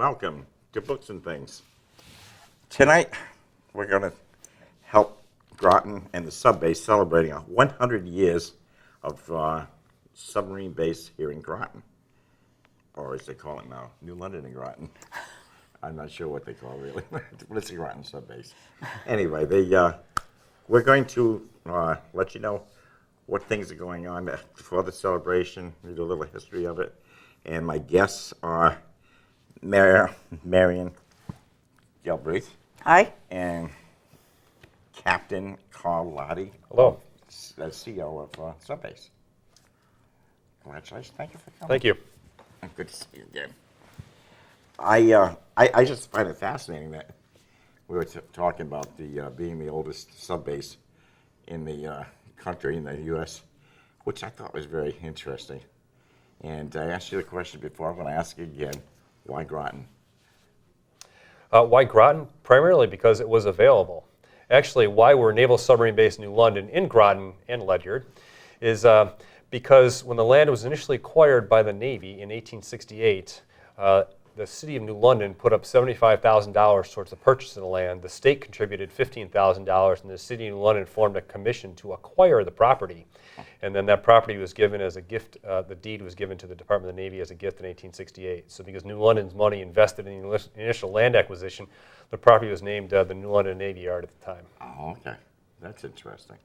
Welcome to Books and Things. Tonight, we're going to help Groton and the sub base celebrating 100 years of submarine base here in Groton, or as they call it now, New London and Groton. I'm not sure what they call it really, but it's the Groton sub base. Anyway, we're going to let you know what things are going on for the celebration, read a little history of it, and my guests are Marian, Galbraith. Hi. And Captain Carl Lahti. Hello. CEO of Subbase. Congratulations. Thank you for coming. Thank you. Good to see you again. I just find it fascinating that we were talking about being the oldest subbase in the country, in the U.S., which I thought was very interesting. And I asked you the question before. I'm going to ask you again. Why Groton? Why Groton? Primarily because it was available. Actually, why we're Naval Submarine Base New London in Groton and Ledyard is because when the land was initially acquired by the Navy in 1868, the city of New London put up $75,000 towards the purchase of the land. The state contributed $15,000, and the city of New London formed a commission to acquire the property. And then that property was given as a gift, the deed was given to the Department of the Navy as a gift in 1868. So because New London's money invested in the initial land acquisition, the property was named the New London Navy Yard at the time. Oh, okay. That's interesting.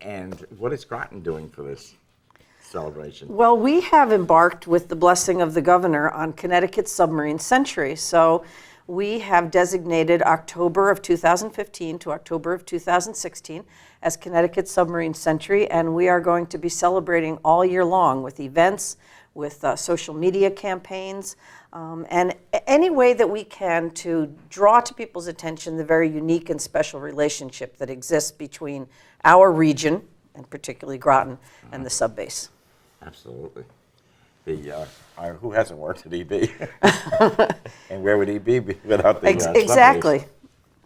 And what is Groton doing for this celebration? Well, we have embarked with the blessing of the governor on Connecticut's submarine century. So we have designated October of 2015 to October of 2016 as Connecticut's submarine century, and we are going to be celebrating all year long with events, with social media campaigns, and any way that we can to draw to people's attention the very unique and special relationship that exists between our region, and particularly Groton, and the subbase. Absolutely. Who hasn't worked at EB? And where would EB be without the Exactly. subbase?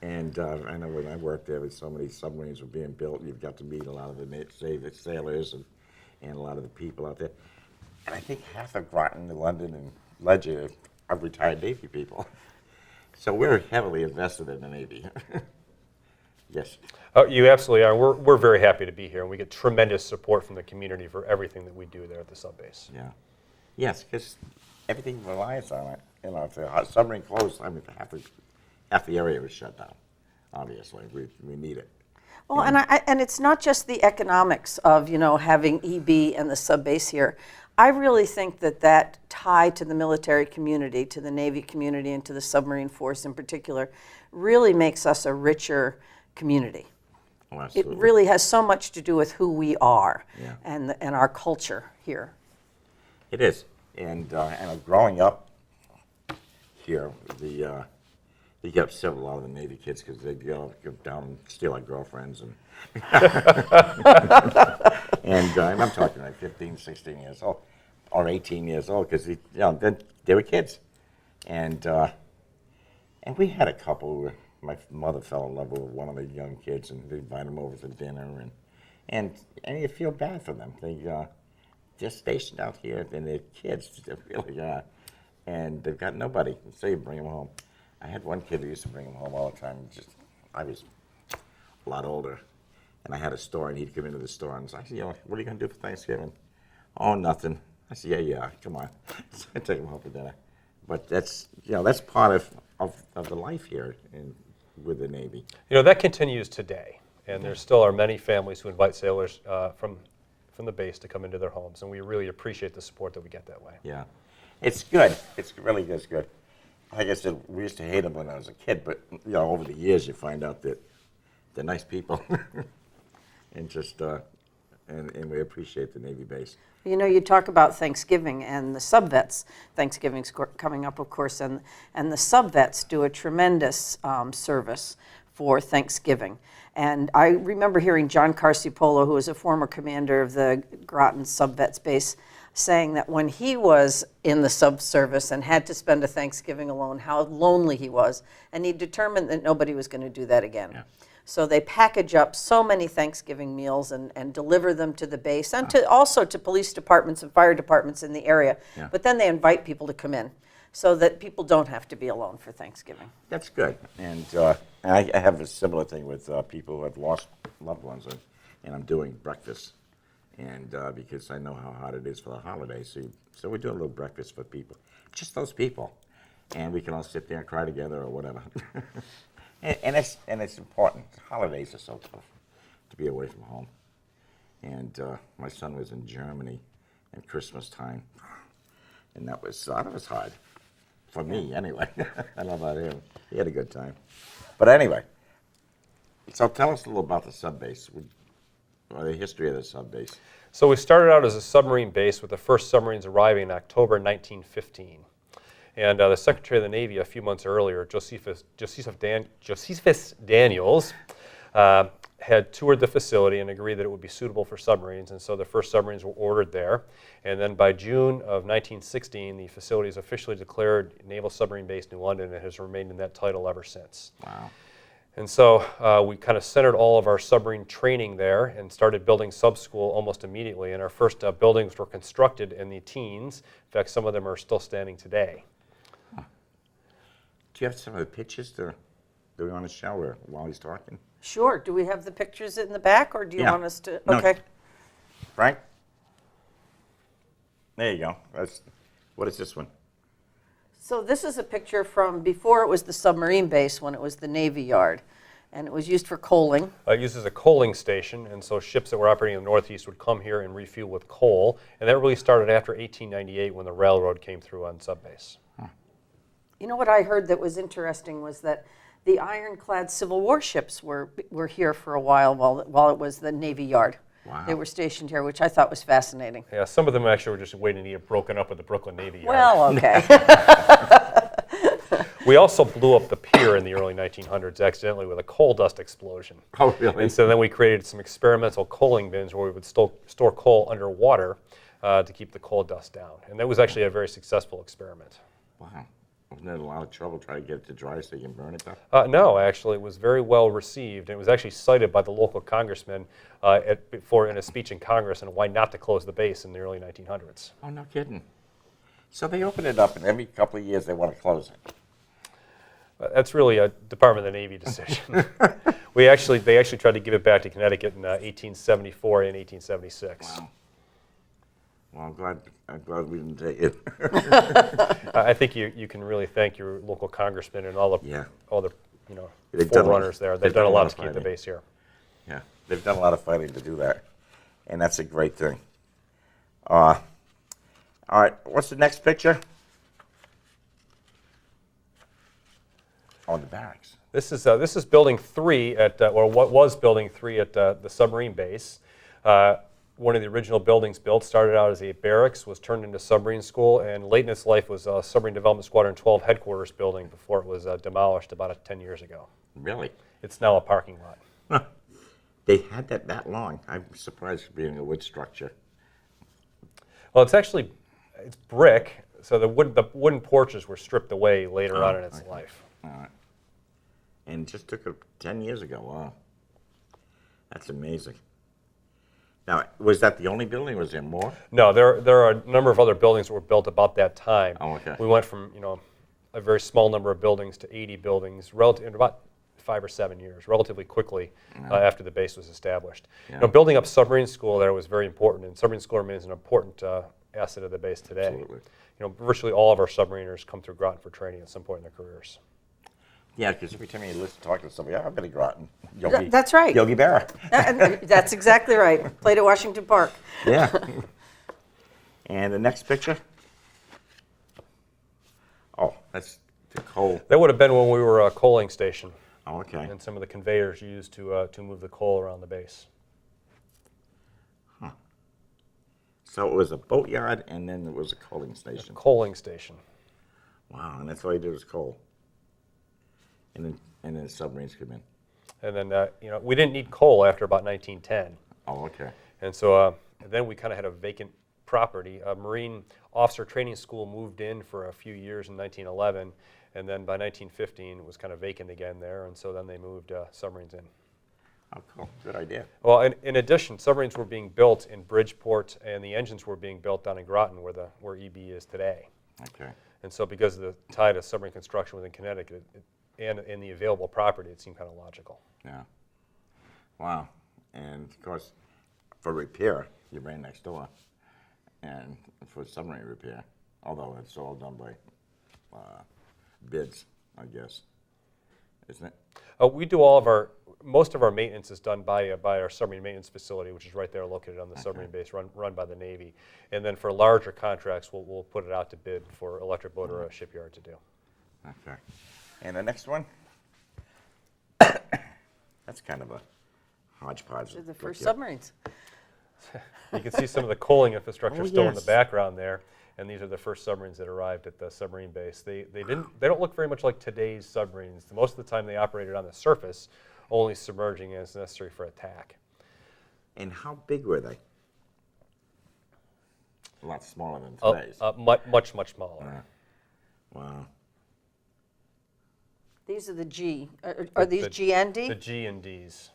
And I know when I worked there, so many submarines were being built. You've got to meet a lot of the sailors and a lot of the people out there. And I think half of Groton, London, and Ledyard are retired Navy people. So we're heavily invested in the Navy. Yes. Oh, you absolutely are. We're very happy to be here, and we get tremendous support from the community for everything that we do there at the subbase. Yeah. Yes, because everything relies on it. You know, if the submarine closed, I mean, half the area was shut down. Obviously, we need it. Well, and it's not just the economics of, having EB and the subbase here. I really think that tie to the military community, to the Navy community, and to the submarine force in particular, really makes us a richer community. Oh, it absolutely. really has so much to do with who we are, Yeah. and our culture here. It is. And growing up here, you get upset with a lot of the Navy kids because they go down and steal our girlfriends. And and I'm talking like 15, 16 years old, or 18 years old, because they were kids. And we had a couple where my mother fell in love with one of the young kids, and they invite them over for dinner, and you feel bad for them. They're stationed out here, and they're kids. They really are, and they've got nobody. So you bring them home. I had one kid who used to bring them home all the time. I was a lot older, and I had a store, and he'd come into the store, and I said, what are you going to do for Thanksgiving? Oh, nothing. I said, yeah, come on. So I take him home for dinner. But that's part of the life here with the Navy. That continues today, and there still are many families who invite sailors from the base to come into their homes, and we really appreciate the support that we get that way. Yeah, it's good. It's really good. Like I said, we used to hate them when I was a kid, but over the years you find out that they're nice people, and and we appreciate the Navy base. You talk about Thanksgiving and the subvets. Thanksgiving's coming up, of course, and the subvets do a tremendous service for Thanksgiving. And I remember hearing John Carsipolo, who was a former commander of the Groton subvets base, saying that when he was in the subservice and had to spend a Thanksgiving alone, how lonely he was, and he determined that nobody was going to do that again. Yeah. So they package up so many Thanksgiving meals and deliver them to the base and also to police departments and fire departments in the area. Yeah. But then they invite people to come in. so that people don't have to be alone for Thanksgiving. That's good. And I have a similar thing with people who have lost loved ones, and I'm doing breakfast. And because I know how hard it is for the holidays, so we do a little breakfast for people, just those people, and we can all sit there and cry together or whatever. and it's important. Holidays are so tough to be away from home. And my son was in Germany at Christmas time, and that was hard for me anyway. I don't know about him. He had a good time. But anyway, so tell us a little about the sub base. Or the history of the sub base. So we started out as a submarine base with the first submarines arriving in October 1915. And the Secretary of the Navy a few months earlier, Josephus Daniels, had toured the facility and agreed that it would be suitable for submarines, and so the first submarines were ordered there. And then by June of 1916, the facility is officially declared Naval Submarine Base New London and has remained in that title ever since. Wow. And so we kind of centered all of our submarine training there and started building sub-school almost immediately. And our first buildings were constructed in the teens. In fact, some of them are still standing today. Huh. Do you have some of the pictures that we want to show while he's talking? Sure. Do we have the pictures in the back, or do you want us to? No. Okay. Frank? There you go. What is this one? So this is a picture from before it was the submarine base, when it was the Navy Yard, and it was used for coaling. It uses a coaling station, and so ships that were operating in the Northeast would come here and refuel with coal. And that really started after 1898 when the railroad came through on subbase. Huh. You know what I heard that was interesting was that the ironclad Civil War ships were here for a while it was the Navy Yard. Wow. They were stationed here, which I thought was fascinating. Yeah, some of them actually were just waiting to get broken up with the Brooklyn Navy Yard. Well, okay. We also blew up the pier in the early 1900s accidentally with a coal dust explosion. Oh, really? And so then we created some experimental coaling bins where we would store coal underwater to keep the coal dust down. And that was actually a very successful experiment. Wow. Wasn't it a lot of trouble trying to get it to dry so you can burn it though? No, actually, it was very well received. It was actually cited by the local congressman in a speech in Congress on why not to close the base in the early 1900s. Oh, no kidding. So they open it up, and every couple of years they want to close it. That's really a Department of the Navy decision. They actually tried to give it back to Connecticut in 1874 and 1876. Wow. Well, I'm glad we didn't take it. I think you can really thank your local congressman and all the They've done forerunners there. They've done a lot to keep the base here. Yeah, they've done a lot of fighting to do that, and that's a great thing. All right, what's the next picture? Oh, the barracks. This is Building 3 or what was Building 3 at the submarine base. One of the original buildings built started out as a barracks, was turned into submarine school, and late in its life was a Submarine Development Squadron 12 headquarters building before it was demolished about 10 years ago. Really? It's now a parking lot. Huh. They had that long. I'm surprised for being a wood structure. Well, it's brick, so the wooden porches were stripped away later on in its life. All right. And it just took it 10 years ago. Wow. That's amazing. Now, was that the only building, or was there more? No, there are a number of other buildings that were built about that time. Oh, okay. We went from a very small number of buildings to 80 buildings in about 5 or 7 years, relatively quickly after the base was established. Yeah. Building up submarine school there was very important, and submarine school remains an important asset of the base today. Absolutely. Virtually all of our submariners come through Groton for training at some point in their careers. Yeah, because every time you talk to somebody, I've been to Groton. That's right. Yogi Berra. That's exactly right. Played at Washington Park. Yeah. And the next picture? Oh, that's the coal. That would have been when we were a coaling station. Oh, okay. And some of the conveyors used to move the coal around the base. Huh. So it was a boatyard, and then there was a coaling station. Coaling station. Wow, and that's all you did was coal. And then the submarines come in. And then, we didn't need coal after about 1910. Oh, okay. And so then we kind of had a vacant property. A Marine Officer Training School moved in for a few years in 1911, and then by 1915 it was kind of vacant again there, and so then they moved submarines in. Oh, cool. Good idea. Well, in addition, submarines were being built in Bridgeport, and the engines were being built down in Groton, where EB is today. Okay. And so because of the tie to submarine construction within Connecticut and the available property, it seemed kind of logical. Yeah. Wow. And of course, for repair, you ran next door. And for submarine repair, although it's all done by bids, I guess, isn't it? We do most of our maintenance is done by our submarine maintenance facility, which is right there located on the submarine base, run by the Navy. And then for larger contracts, we'll put it out to bid for electric boat or a shipyard to do. Okay. And the next one? That's kind of a hodgepodge. The first Look, submarines. You can see some of the coaling infrastructure Oh, still in the yes. background there, and these are the first submarines that arrived at the submarine base. They don't look very much like today's submarines. Most of the time they operated on the surface, only submerging as necessary for attack. And how big were they? A lot smaller than today's. Much smaller. Wow. These are the G. Are these GND? The G and Ds.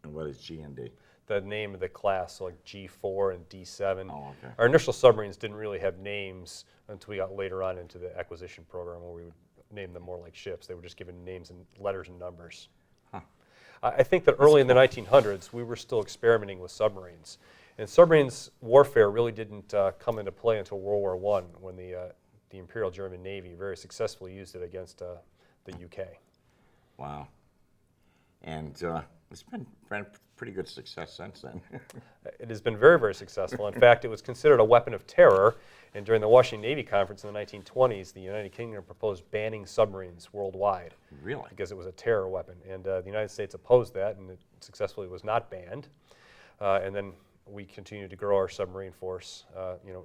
And what is G&D? The name of the class, so like G4 and D7. Oh, okay. Our initial submarines didn't really have names until we got later on into the acquisition program where we would name them more like ships. They were just given names and letters and numbers. Huh. I think that early in the 1900s, we were still experimenting with submarines. And submarines warfare really didn't come into play until World War I when the Imperial German Navy very successfully used it against the UK. Wow. And it's been pretty good success since then. It has been very, very successful. In fact, it was considered a weapon of terror. And during the Washington Navy Conference in the 1920s, the United Kingdom proposed banning submarines worldwide. Really? Because it was a terror weapon. And the United States opposed that, and it successfully was not banned. And then we continued to grow our submarine force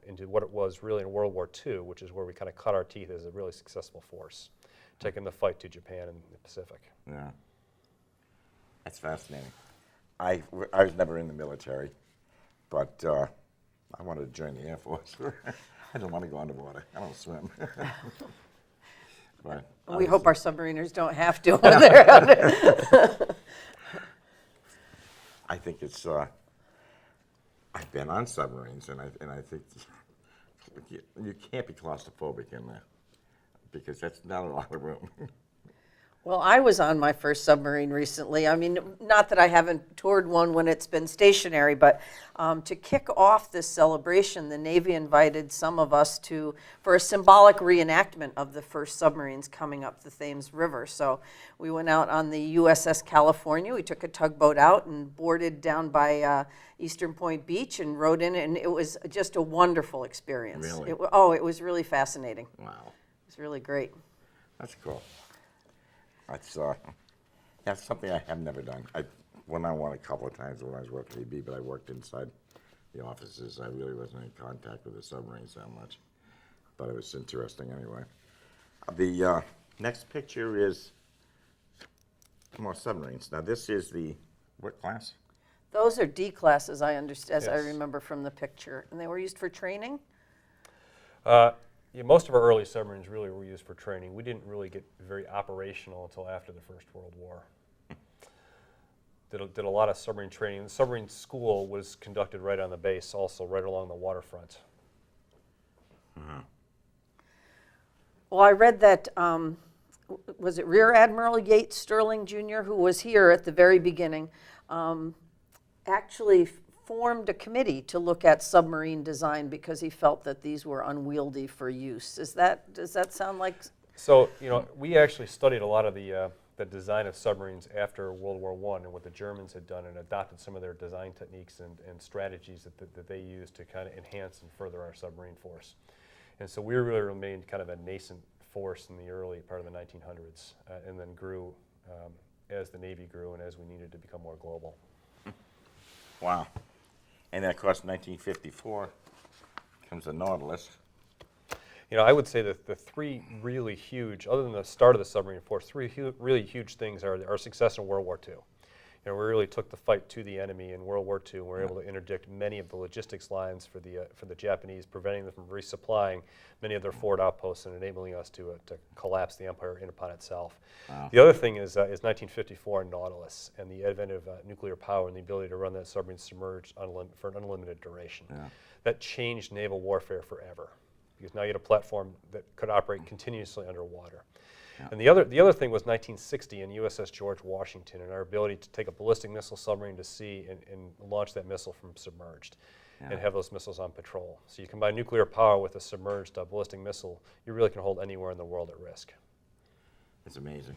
into what it was really in World War II, which is where we kind of cut our teeth as a really successful force, taking the fight to Japan and the Pacific. Yeah. That's fascinating. I was never in the military, but I wanted to join the Air Force. I don't want to go underwater. I don't swim. But We hope our submariners don't have to when they're under. I think it's. I've been on submarines, and I think you can't be claustrophobic in there because that's not a lot of room. Well, I was on my first submarine recently. I mean, not that I haven't toured one when it's been stationary, but to kick off this celebration, the Navy invited some of us for a symbolic reenactment of the first submarines coming up the Thames River. So we went out on the USS California. We took a tugboat out and boarded down by Eastern Point Beach and rode in, and it was just a wonderful experience. Really? It was really fascinating. Wow, It was really great. that's cool. That's something I have never done. I went on one a couple of times when I was working at EB, but I worked inside the offices. I really wasn't in contact with the submarines that much, but it was interesting anyway. The next picture is more submarines. Now this is what class? Those are D classes, I understand, as I Yes. remember from the picture, and they were used for training. Yeah, most of our early submarines really were used for training. We didn't really get very operational until after the First World War. Did a lot of submarine training. The submarine school was conducted right on the base, also right along the waterfront. Well, I read that, was it Rear Admiral Yates Sterling Jr., who was here at the very beginning, actually formed a committee to look at submarine design because he felt that these were unwieldy for use. Does that sound like? So, we actually studied a lot of the design of submarines after World War I and what the Germans had done and adopted some of their design techniques and strategies that they used to kind of enhance and further our submarine force. And so we really remained kind of a nascent force in the early part of the 1900s and then grew as the Navy grew and as we needed to become more global. Wow. And then, of course, 1954 comes the Nautilus. I would say that the three really huge, other than the start of the submarine force, three really huge things are our success in World War II. We really took the fight to the enemy in World War II, and we were able to interdict many of the logistics lines for the Japanese, preventing them from resupplying many of their forward outposts and enabling us to collapse the empire in upon itself. Wow. The other thing is 1954 Nautilus and the advent of nuclear power and the ability to run that submarine submerged for an unlimited duration. Yeah. That changed naval warfare forever. because now you had a platform that could operate continuously underwater. And the other thing was 1960 in USS George Washington and our ability to take a ballistic missile submarine to sea and launch that missile from submerged and have those missiles on patrol. So you combine nuclear power with a submerged ballistic missile, you really can hold anywhere in the world at risk. It's amazing.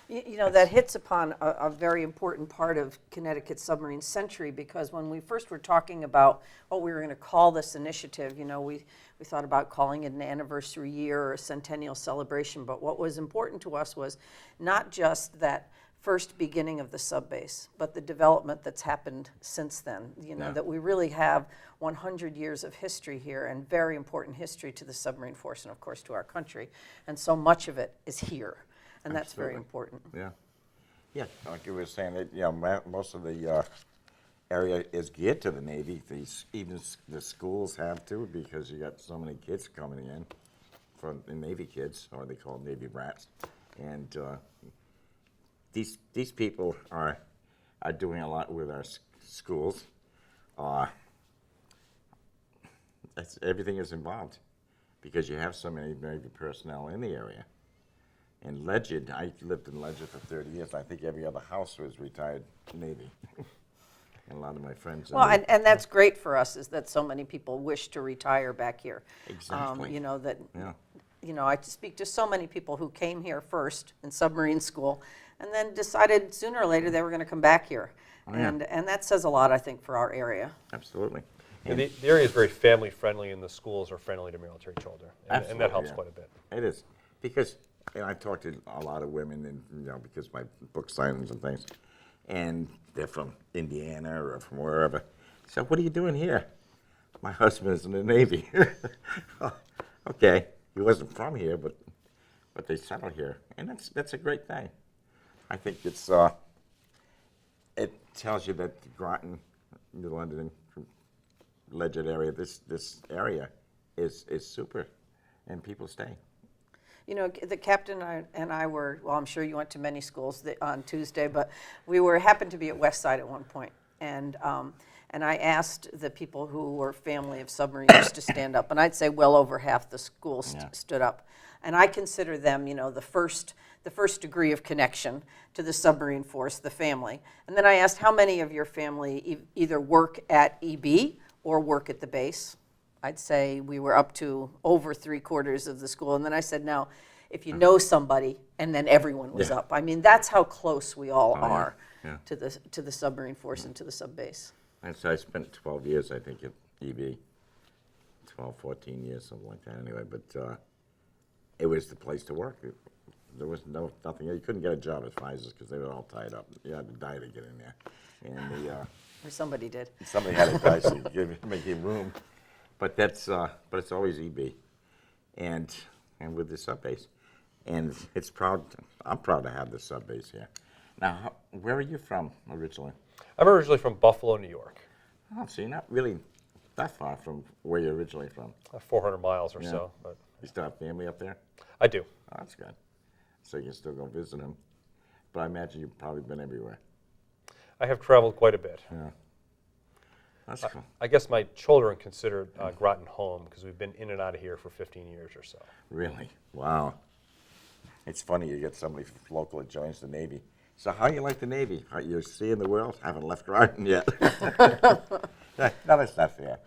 You know, that hits upon a very important part of Connecticut's submarine century, because when we first were talking about what we were going to call this initiative, you know, we thought about calling it an anniversary year or a centennial celebration, but what was important to us was not just that first beginning of the subbase, but the development that's happened since then. You know, that we really have 100 years of history here, and very important history to the submarine force and, of course, to our country, and so much of it is here. And that's very important. Yeah. Yeah, like you were saying, you know, most of the area is geared to the Navy. Even the schools have to, because you got so many kids coming in from the Navy kids, or they call them Navy brats. And these people are doing a lot with our schools. Everything is involved because you have so many Navy personnel in the area. And Legend, I lived in Legend for 30 years. I think every other house was retired Navy. And a lot of my friends. Well, and that's great for us, is that so many people wish to retire back here. Exactly. You know, that, you know, I speak to so many people who came here first in submarine school and then decided sooner or later they were going to come back here. And that says a lot, I think, for our area. Absolutely. And the area is very family friendly, and the schools are friendly to military children. And that helps quite a bit. It is. Because I talk to a lot of women, and you know, because my book signings and things, and they're from Indiana or from wherever. So what are you doing here? My husband is in the Navy. Okay, he wasn't from here, but they settled here, and that's a great thing. I think it's it tells you that the Groton, New London, Legend area, this area is super, and people stay. You know, the captain and I were, well, I'm sure you went to many schools on Tuesday, but we happened to be at Westside at one point. And I asked the people who were family of submariners to stand up, and I'd say well over half the school stood up. And I consider them, you know, the first degree of connection to the submarine force, the family. And then I asked, how many of your family either work at EB or work at the base? I'd say we were up to over 3/4 of the school. And then I said, now, if you know somebody, and then everyone was up. I mean, that's how close we all are to the submarine force and to the subbase. And so I spent 12 years, I think, at EB. 12, 14 years, something like that anyway. But it was the place to work. There was nothing. You couldn't get a job at Pfizer's because they were all tied up. You had to die to get in there. And Or somebody did. Somebody had to die so you could make you room. But that's but it's always EB, and with the subbase, and it's proud. I'm proud to have the subbase here. Now, where are you from originally? I'm originally from Buffalo, New York. Oh, so you're not really that far from where you're originally from. 400 miles or so. But You still have family up there? I do. Oh, that's good. So you can still go visit them. But I imagine you've probably been everywhere. I have traveled quite a bit. Yeah. That's cool. I guess my children consider Groton home because we've been in and out of here for 15 years or so. Really? Wow. It's funny you get somebody local that joins the Navy. So how you like the Navy? Are you seeing the world? Haven't left Groton yet. No, that's not fair.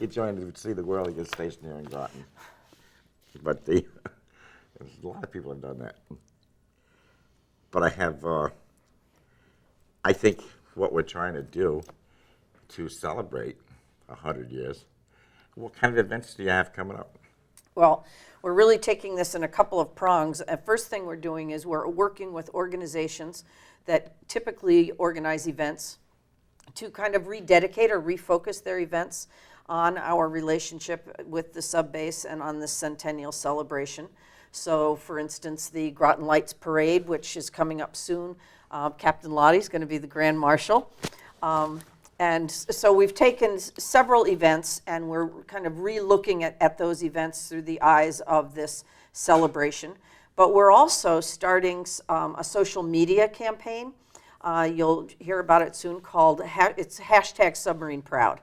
You join to see the world, you get stationed here in Groton. But there's a lot of people have done that. But I have, I think what we're trying to do to celebrate 100 years, what kind of events do you have coming up? Well, we're really taking this in a couple of prongs. First thing we're doing is we're working with organizations that typically organize events to kind of rededicate or refocus their events on our relationship with the subbase and on the centennial celebration. So, for instance, the Groton Lights Parade, which is coming up soon, Captain Lahti is going to be the Grand Marshal. And so we've taken several events and we're kind of re-looking at those events through the eyes of this celebration. But we're also starting a social media campaign. You'll hear about it soon, called it's #SubmarineProud.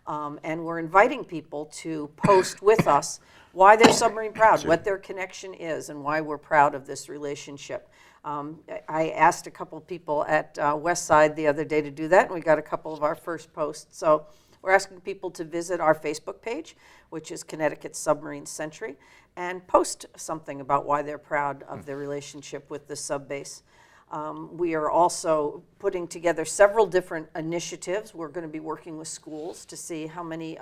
And we're inviting people to post with us why they're submarine proud, what their connection is, and why we're proud of this relationship. I asked a couple of people at Westside the other day to do that, and we got a couple of our first posts. So we're asking people to visit our Facebook page, which is Connecticut Submarine Century, and post something about why they're proud of their relationship with the sub base. We are also putting together several different initiatives. We're going to be working with schools to see how many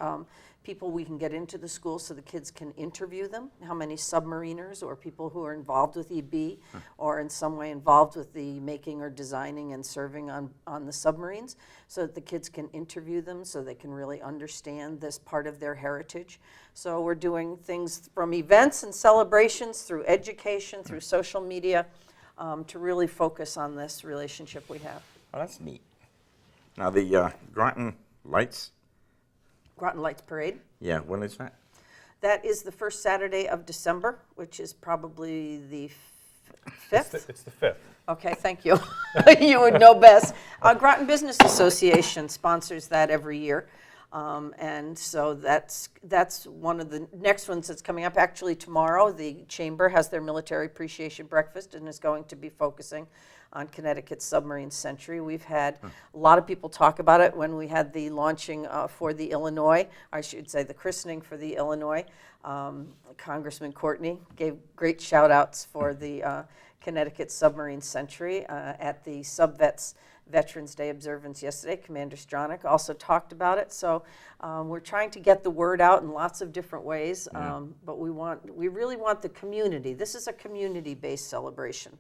people we can get into the schools so the kids can interview them, how many submariners or people who are involved with EB or in some way involved with the making or designing and serving on the submarines, so that the kids can interview them so they can really understand this part of their heritage. So we're doing things from events and celebrations through education, through social media, to really focus on this relationship we have. Oh, that's neat. Now, the Groton Lights, Groton Lights Parade. yeah, when is that? That is the first Saturday of December, which is probably the 5th. It's the 5th. Okay, thank you. You would know best. Groton Business Association sponsors that every year. And so that's one of the next ones that's coming up. Actually, tomorrow, the Chamber has their Military Appreciation Breakfast and is going to be focusing on Connecticut Submarine Century. We've had a lot of people talk about it when we had the launching for the Illinois, I should say the christening for the Illinois. Congressman Courtney gave great shout outs for the Connecticut Submarine Century at the Subvets Veterans Day observance yesterday. Commander Stronach also talked about it. So we're trying to get the word out in lots of different ways, but we really want the community. This is a community-based celebration.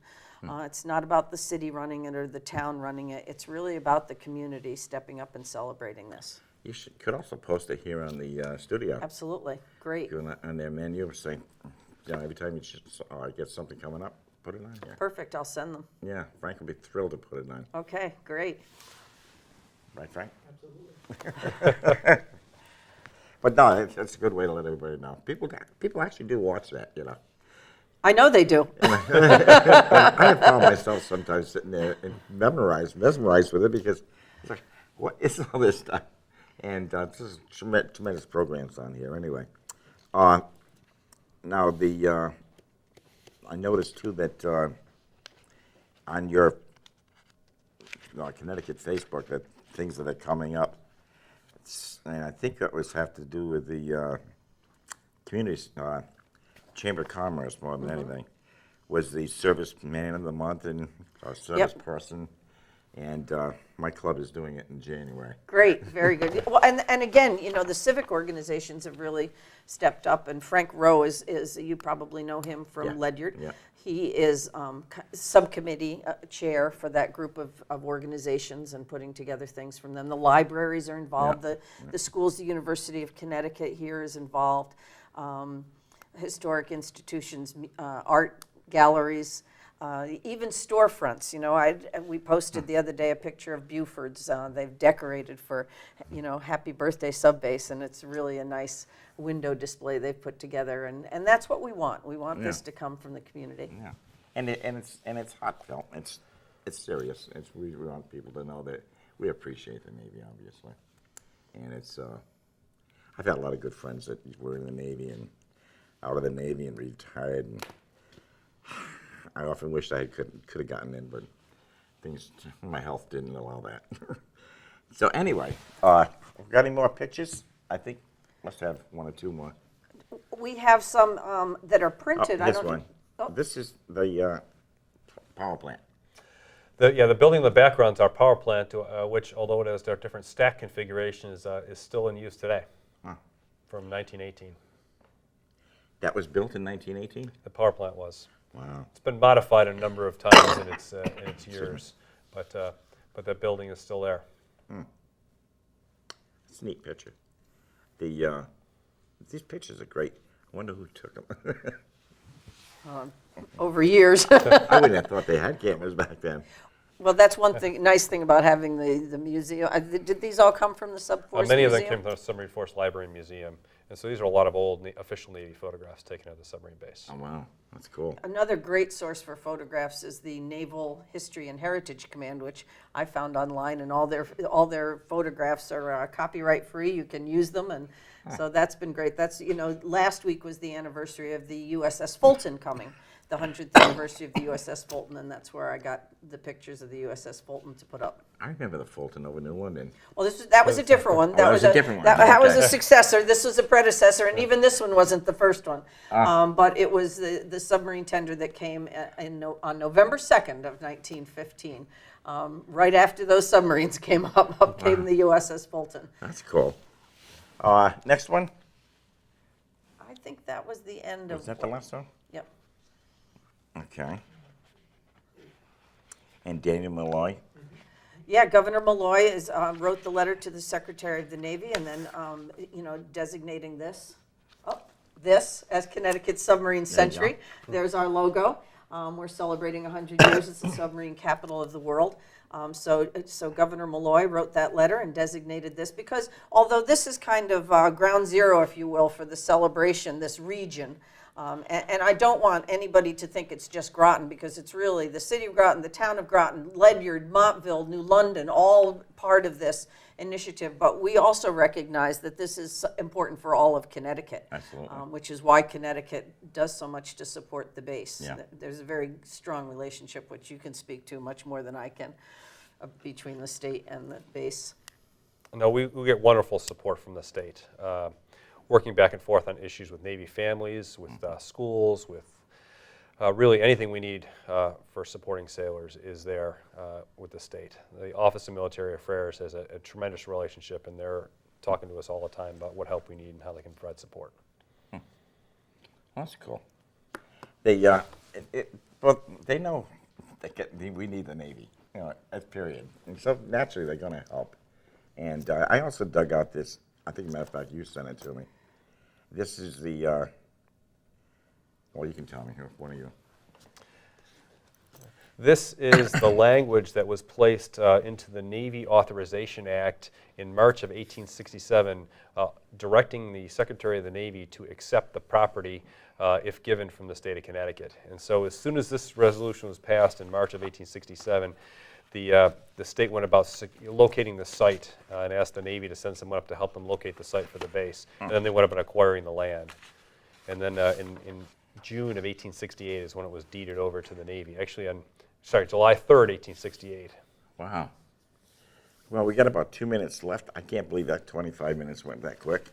It's not about the city running it or the town running it. It's really about the community stepping up and celebrating this. You could also post it here on the studio. Absolutely. Great. On their menu, saying, every time you get something coming up, put it on here. Perfect. I'll send them. Yeah, Frank would be thrilled to put it on. Okay, great. Right, Frank? Absolutely. But no, it's a good way to let everybody know. People actually do watch that, I know they do. I have found myself sometimes sitting there and mesmerized with it, because it's like, what is all this stuff? And this is tremendous programs on here anyway. Now, I noticed too that on your Connecticut Facebook, that things that are coming up, and I think that have to do with the community Chamber of Commerce more than anything, was the Service Man of the Month and Service Person, and my club is doing it in January. Great, very good. Well, and again, the civic organizations have really stepped up, and Frank Rowe is you probably know him from Ledyard. Yeah. He is subcommittee chair for that group of organizations and putting together things from them. The libraries are involved. The schools, the University of Connecticut here is involved. Historic institutions, art galleries, even storefronts. We posted the other day a picture of Buford's. They've decorated for, Happy Birthday Subbase, and it's really a nice window display they've put together. And that's what we want. We want this to come from the community. Yeah, and it's heartfelt. It's serious. We want people to know that we appreciate the Navy, obviously, and it's. I've had a lot of good friends that were in the Navy and out of the Navy and retired, and I often wished I could have gotten in, but my health didn't allow that. So anyway, got any more pictures? I think must have one or two more. We have some that are printed. This one. This is the power plant. The building in the background is our power plant, which, although it has their different stack configurations, is still in use today, from 1918. That was built in 1918? The power plant was. Wow. It's been modified a number of times in its years, but that building is still there. It's a neat picture. These pictures are great. I wonder who took them. Over years. I wouldn't have thought they had cameras back then. Well, that's one nice thing about having the museum. Did these all come from the Subforce Many Museum? of them came from the Submarine Force Library and Museum, And so these are a lot of old official Navy photographs taken of the submarine base. Oh, wow. That's cool. Another great source for photographs is the Naval History and Heritage Command, which I found online, and all their photographs are copyright free. You can use them, and so that's been great. That's, last week was the anniversary of the USS Fulton coming, the 100th anniversary of the USS Fulton, and that's where I got the pictures of the USS Fulton to put up. I remember the Fulton over New London. Well, that was a different one. that was a different one. That was a Okay. successor. This was a predecessor, and even this one wasn't the first one. But it was the submarine tender that came on November 2nd of 1915. Right after those submarines came up came the USS Fulton. That's cool. Next one. I think that was the end of. Was that the last one? Yep. Okay. And Daniel Malloy. Yeah, Governor Malloy wrote the letter to the Secretary of the Navy, and then designating this as Connecticut's Submarine Century. There's our logo. We're celebrating 100 years. It's the submarine capital of the world. So Governor Malloy wrote that letter and designated this because although this is kind of ground zero, if you will, for the celebration, this region. And I don't want anybody to think it's just Groton, because it's really the city of Groton, the town of Groton, Ledyard, Montville, New London, all part of this initiative. But we also recognize that this is important for all of Connecticut, Absolutely. which is why Connecticut does so much to support the base. Yeah. There's a very strong relationship, which you can speak to much more than I can, between the state and the base. No, we get wonderful support from the state. Working back and forth on issues with Navy families, with schools, with really anything we need for supporting sailors is there with the state. The Office of Military Affairs has a tremendous relationship, and they're talking to us all the time about what help we need and how they can provide support. That's cool. They they know we need the Navy. That's period. And so naturally they're going to help. And I also dug out this. I think, matter of fact, you sent it to me. This is the, well, you can tell me here, one of you. This is the language that was placed into the Navy Authorization Act in March of 1867, directing the Secretary of the Navy to accept the property if given from the state of Connecticut. And so as soon as this resolution was passed in March of 1867, the state went about locating the site and asked the Navy to send someone up to help them locate the site for the base. And then they went up and acquiring the land. And then in June of 1868 is when it was deeded over to the Navy. Actually, July 3rd, 1868. Wow. Well, we got about 2 minutes left. I can't believe that 25 minutes went that quick.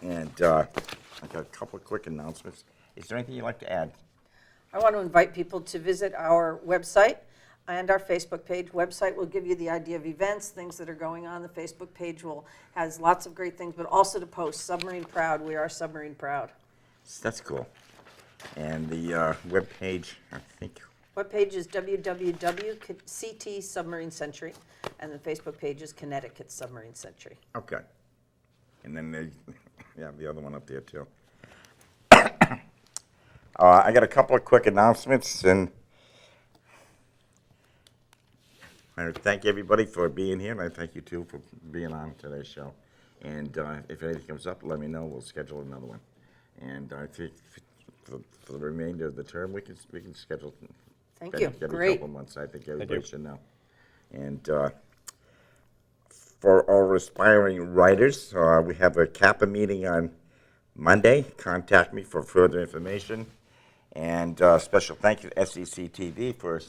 And I got a couple of quick announcements. Is there anything you'd like to add? I want to invite people to visit our website and our Facebook page. Website will give you the idea of events, things that are going on. The Facebook page has lots of great things, but also to post Submarine Proud. We are Submarine Proud. That's cool. And the web page, I think. Web page is www.CT Submarine Century, and the Facebook page is Connecticut Submarine Century. Okay. And then they have the other one up there too. I got a couple of quick announcements, and I thank everybody for being here, and I thank you too for being on today's show. And if anything comes up, let me know. We'll schedule another one. And I think for the remainder of the term, we can schedule. Thank you. Every Great. couple of months, I think everybody should know. And for our aspiring writers, we have a CAPA meeting on Monday. Contact me for further information. And special thank you to SEC TV for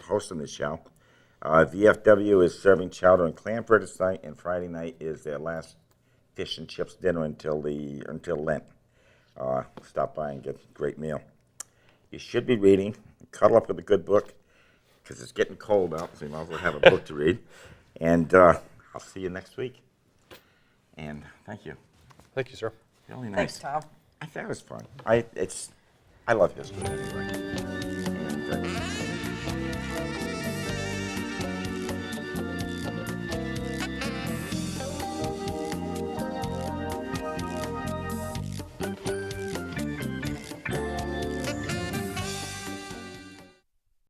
hosting the show. VFW is serving chowder and clam for tonight, and Friday night is their last fish and chips dinner until Lent. Stop by and get a great meal. You should be reading. Cuddle up with a good book, because it's getting cold out, so you might as well have a book to read. And I'll see you next week. And thank you. Thank you, sir. Really Thanks, nice. Tom. I thought it was fun. I love history anyway. And,